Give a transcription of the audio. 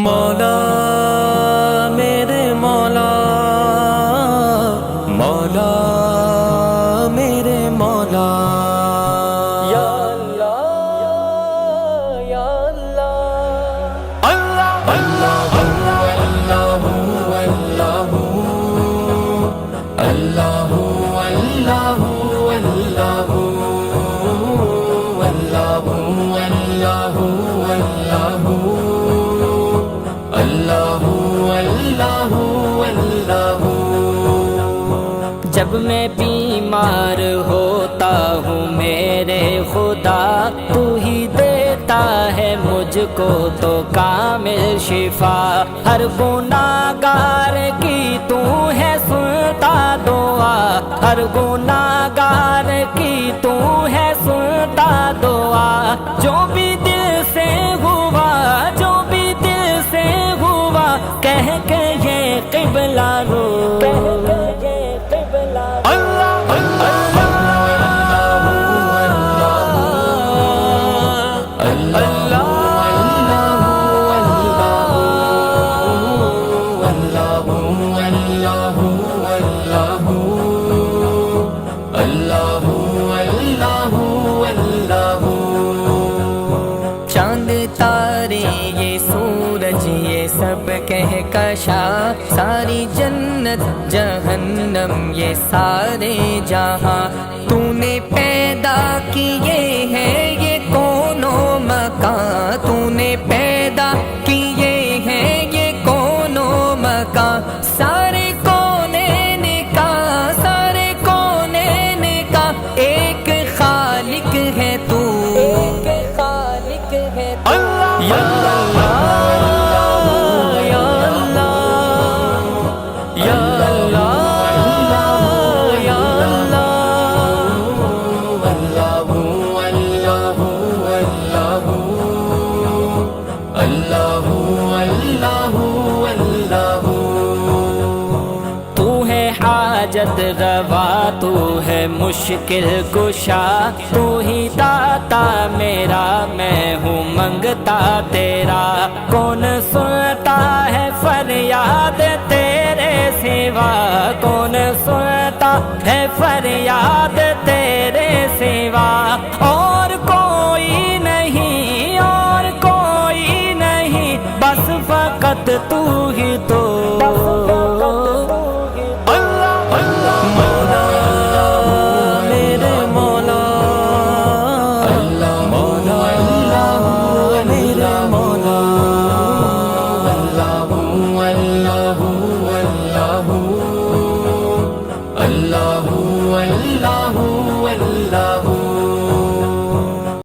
مولا میرے مولا، مولا میرے مولا، یا اللہ یا اللہ، اللہ اللہ اللہ اللہ اللہ اللہ اللہ جب میں بیمار ہوتا ہوں میرے خدا، تو ہی دیتا ہے مجھ کو تو کامل شفا، ہر گناہ گار کی تو ہے سنتا دعا، ہر گناہ گار کی تو ہے سنتا دعا، جو بھی دل سے ہوا جو بھی دل سے ہوا، کہہ کے یہ قبلہ رو، چاند تارے یہ سورج یہ سب کہکشاں، ساری جنت جہنم یہ سارے جہاں، تو نے پیدا کیے ہیں یہ کون و مکان، تو نے پیدا کیے ہیں یہ کون و مکان، سارے کونین کا سارے کونین کا ایک خالق ہے تو، ایک خالق ہے تو، یا حاجت روا تو ہے مشکل کشا، تو ہی داتا میرا میں ہوں منگتا تیرا، کون سنتا ہے فریاد تیرے سوا، کون سنتا ہے فریاد تیرے سوا، اور کوئی نہیں اور کوئی نہیں، بس فقط تو ہی تو، اللہ اللہ